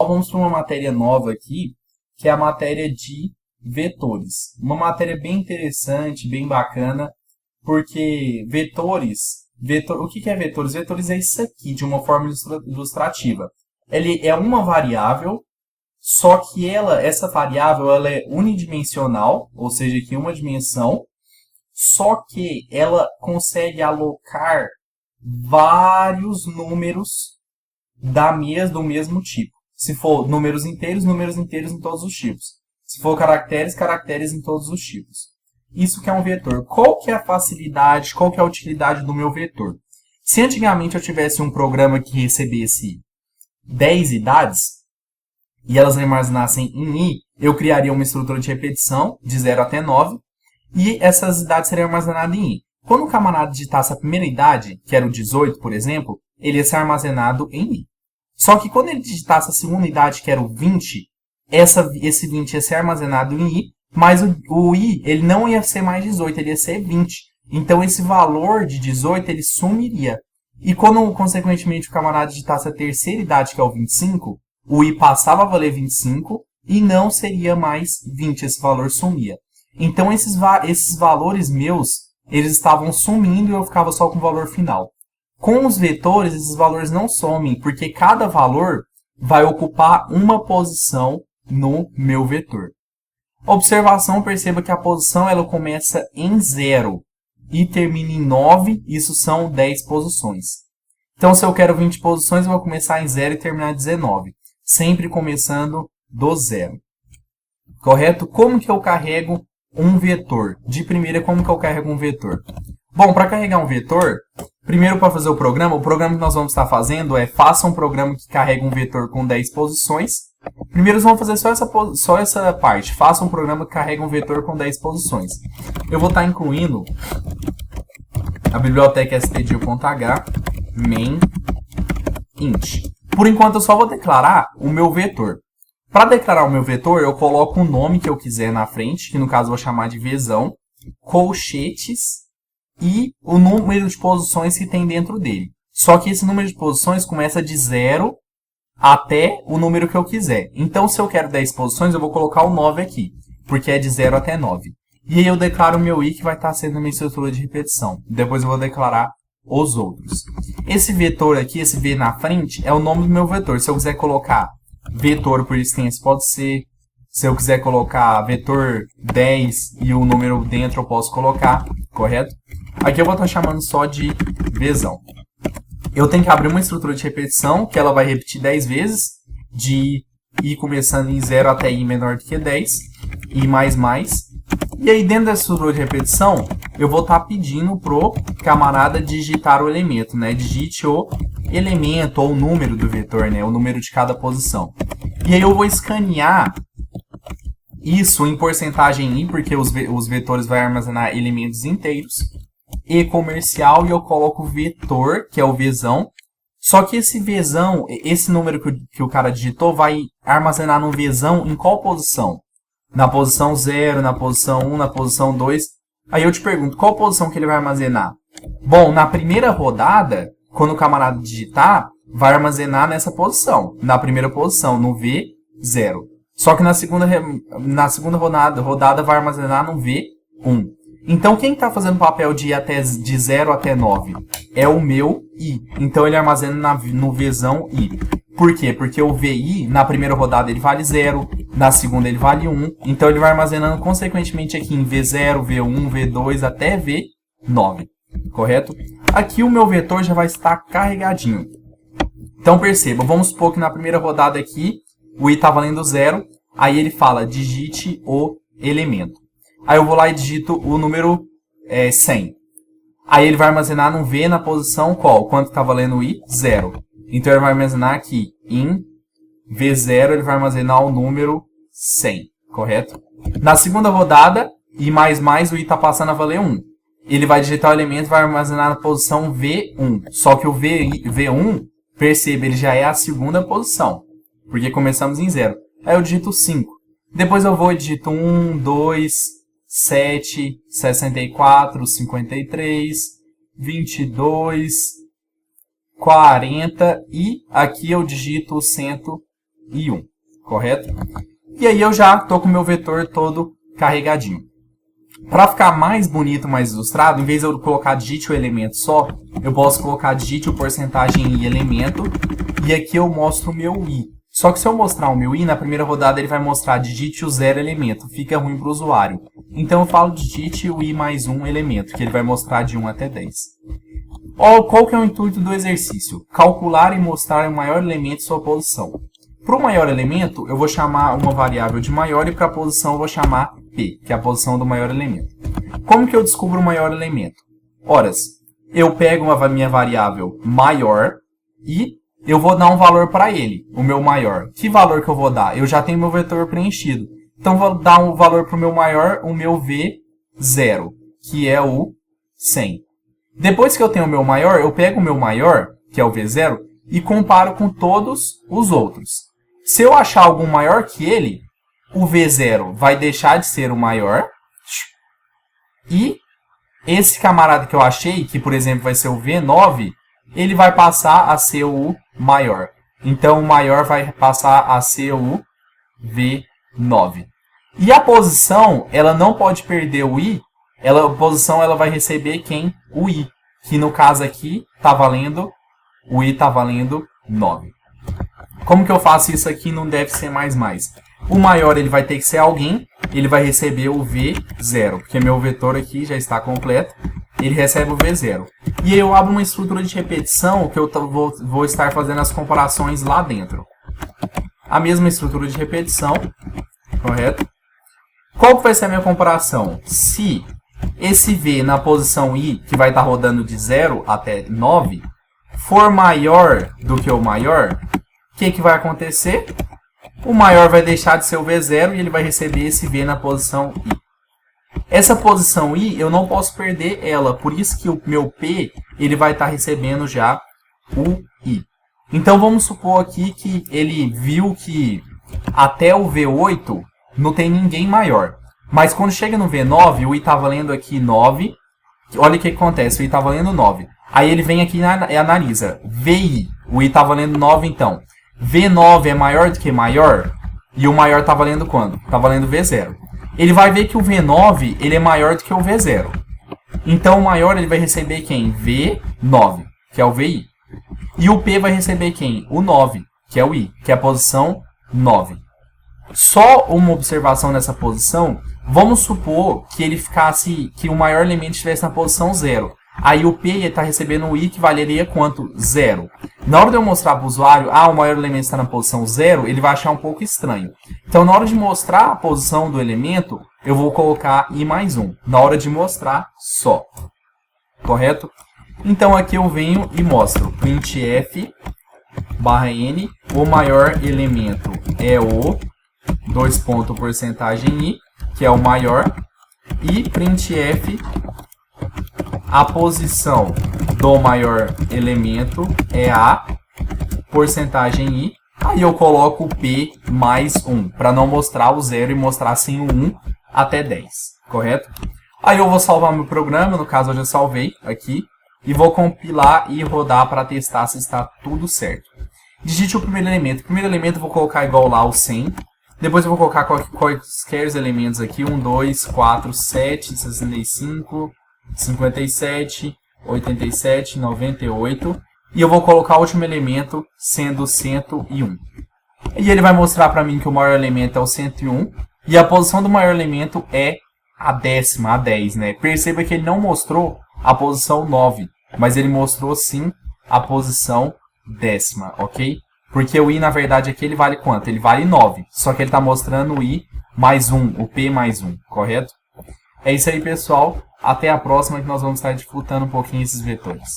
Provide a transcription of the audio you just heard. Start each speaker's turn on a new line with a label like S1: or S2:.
S1: Vamos para uma matéria nova aqui, que é a matéria de vetores. Uma matéria bem interessante, bem bacana, porque o que é vetores? Vetores é isso aqui, de uma forma ilustrativa. Ele é uma variável, só que essa variável ela é unidimensional, ou seja, aqui uma dimensão, só que ela consegue alocar vários números do mesmo tipo. Se for números inteiros em todos os tipos. Se for caracteres, caracteres em todos os tipos. Isso que é um vetor. Qual que é a facilidade, qual que é a utilidade do meu vetor? Se antigamente eu tivesse um programa que recebesse 10 idades, e elas armazenassem em i, eu criaria uma estrutura de repetição de 0 até 9, e essas idades seriam armazenadas em i. Quando o camarada digitasse a primeira idade, que era o 18, por exemplo, ele ia ser armazenado em i. Só que quando ele digitasse a segunda idade, que era o 20, esse 20 ia ser armazenado em i, mas o i ele não ia ser mais 18, ele ia ser 20. Então esse valor de 18 ele sumiria. E quando, consequentemente, o camarada digitasse a terceira idade, que é o 25, o i passava a valer 25 e não seria mais 20, esse valor sumia. Então esses valores meus, eles estavam sumindo e eu ficava só com o valor final. Com os vetores, esses valores não somem, porque cada valor vai ocupar uma posição no meu vetor. Observação, perceba que a posição ela começa em 0 e termina em 9, isso são 10 posições. Então, se eu quero 20 posições, eu vou começar em 0 e terminar em 19, sempre começando do 0. Correto? Como que eu carrego um vetor? De primeira, como que eu carrego um vetor? Bom, para carregar um vetor, primeiro para fazer o programa que nós vamos estar fazendo é faça um programa que carrega um vetor com 10 posições. Primeiro vamos fazer só essa parte. Faça um programa que carrega um vetor com 10 posições. Eu vou estar incluindo a biblioteca stdio.h main int. Por enquanto eu só vou declarar o meu vetor. Para declarar o meu vetor, eu coloco o nome que eu quiser na frente, que no caso eu vou chamar de vzão, colchetes, e o número de posições que tem dentro dele. Só que esse número de posições começa de 0 até o número que eu quiser. Então, se eu quero 10 posições, eu vou colocar o 9 aqui, porque é de 0 até 9. E aí eu declaro o meu i, que vai estar sendo a minha estrutura de repetição. Depois eu vou declarar os outros. Esse vetor aqui, esse v na frente, é o nome do meu vetor. Se eu quiser colocar vetor por extenso, pode ser. Se eu quiser colocar vetor 10 e o número dentro, eu posso colocar, correto? Aqui eu vou estar chamando só de vzão. Eu tenho que abrir uma estrutura de repetição, que ela vai repetir 10 vezes, de i começando em 0 até i menor do que 10, i mais mais. E aí dentro dessa estrutura de repetição, eu vou estar pedindo pro camarada digitar o elemento, né? Digite o elemento ou o número do vetor, né? O número de cada posição. E aí eu vou escanear isso em porcentagem i, porque os vetores vão armazenar elementos inteiros. E comercial, e eu coloco vetor, que é o vzão. Só que esse vzão, esse número que o cara digitou, vai armazenar no vzão em qual posição? Na posição 0, na posição 1, na posição 2. Aí eu te pergunto, qual posição que ele vai armazenar? Bom, na primeira rodada, quando o camarada digitar, vai armazenar nessa posição. Na primeira posição, no V0. Só que na segunda rodada vai armazenar no V1. Então, quem está fazendo o papel de ir de 0 até 9? É o meu i. Então, ele armazena no vzão i. Por quê? Porque o vi, na primeira rodada, ele vale 0. Na segunda, ele vale 1. Então, ele vai armazenando, consequentemente, aqui em v0, v1, v2, até v9. Correto? Aqui, o meu vetor já vai estar carregadinho. Então, perceba. Vamos supor que na primeira rodada aqui, o i está valendo 0. Aí, ele fala, digite o elemento. Aí eu vou lá e digito o número 100. Aí ele vai armazenar no V na posição qual? Quanto está valendo o I? 0. Então ele vai armazenar aqui em V0, ele vai armazenar o número 100. Correto? Na segunda rodada, I mais mais, o I está passando a valer 1. Ele vai digitar o elemento e vai armazenar na posição V1. Só que o V1, perceba, ele já é a segunda posição. Porque começamos em 0. Aí eu digito 5. Depois eu vou e digito 1, 2... 7, 64, 53, 22, 40 e aqui eu digito 100 e 1, correto? E aí eu já estou com o meu vetor todo carregadinho. Para ficar mais bonito, mais ilustrado, em vez de eu colocar digite o elemento só, eu posso colocar digite o porcentagem i elemento, e aqui eu mostro o meu i. Só que se eu mostrar o meu i, na primeira rodada ele vai mostrar digite o 0 elemento, fica ruim para o usuário. Então eu falo digite o i mais 1 elemento, que ele vai mostrar de 1 até 10. Qual que é o intuito do exercício? Calcular e mostrar o maior elemento e sua posição. Para o maior elemento, eu vou chamar uma variável de maior e para a posição eu vou chamar P, que é a posição do maior elemento. Como que eu descubro o maior elemento? Ora, eu pego a minha variável maior e eu vou dar um valor para ele, o meu maior. Que valor que eu vou dar? Eu já tenho meu vetor preenchido. Então, eu vou dar um valor para o meu maior, o meu V0, que é o 100. Depois que eu tenho o meu maior, eu pego o meu maior, que é o V0, e comparo com todos os outros. Se eu achar algum maior que ele, o V0 vai deixar de ser o maior. E esse camarada que eu achei, que por exemplo vai ser o V9, ele vai passar a ser o maior. Então o maior vai passar a ser o V9. E a posição, ela não pode perder o i. A posição ela vai receber quem? O i. Que no caso aqui tá valendo, o i está valendo 9. Como que eu faço isso aqui? Não deve ser mais. O maior ele vai ter que ser alguém, ele vai receber o V0, porque meu vetor aqui já está completo, ele recebe o V0. E aí eu abro uma estrutura de repetição que eu vou estar fazendo as comparações lá dentro. A mesma estrutura de repetição, correto? Qual que vai ser a minha comparação? Se esse V na posição I, que vai estar rodando de 0 até 9, for maior do que o maior, o que vai acontecer? O maior vai deixar de ser o V0 e ele vai receber esse V na posição I. Essa posição I, eu não posso perder ela, por isso que o meu P ele vai estar recebendo já o I. Então vamos supor aqui que ele viu que até o V8 não tem ninguém maior. Mas quando chega no V9, o I está valendo aqui 9. Olha o que acontece, o I está valendo 9. Aí ele vem aqui e analisa. VI, o I está valendo 9 então. V9 é maior do que maior? E o maior está valendo quando? Está valendo V0. Ele vai ver que o V9 ele é maior do que o V0. Então o maior ele vai receber quem? V9, que é o VI. E o P vai receber quem? O 9, que é o I, que é a posição 9. Só uma observação nessa posição. Vamos supor que ele ficasse, que o maior elemento estivesse na posição 0. Aí o P está recebendo o I que valeria quanto? 0. Na hora de eu mostrar para o usuário, o maior elemento está na posição 0, ele vai achar um pouco estranho. Então, na hora de mostrar a posição do elemento, eu vou colocar I mais 1. Na hora de mostrar, só. Correto? Então, aqui eu venho e mostro printf /n, o maior elemento é o porcentagem i, que é o maior, e printf a posição do maior elemento é a porcentagem i. Aí eu coloco o P mais 1, para não mostrar o 0 e mostrar sem o 1 até 10, correto? Aí eu vou salvar meu programa, no caso eu já salvei aqui, e vou compilar e rodar para testar se está tudo certo. Digite o primeiro elemento. O primeiro elemento eu vou colocar igual lá ao 100. Depois eu vou colocar quaisquer elementos aqui, 1, 2, 4, 7, 65, 57, 87, 98. E eu vou colocar o último elemento sendo 101. E ele vai mostrar para mim que o maior elemento é o 101. E a posição do maior elemento é a décima, a 10, né? Perceba que ele não mostrou a posição 9, mas ele mostrou sim a posição décima, ok? Porque o I, na verdade, aqui ele vale quanto? Ele vale 9. Só que ele está mostrando o I mais 1, o P mais 1, correto? É isso aí, pessoal. Até a próxima que nós vamos estar disputando um pouquinho esses vetores.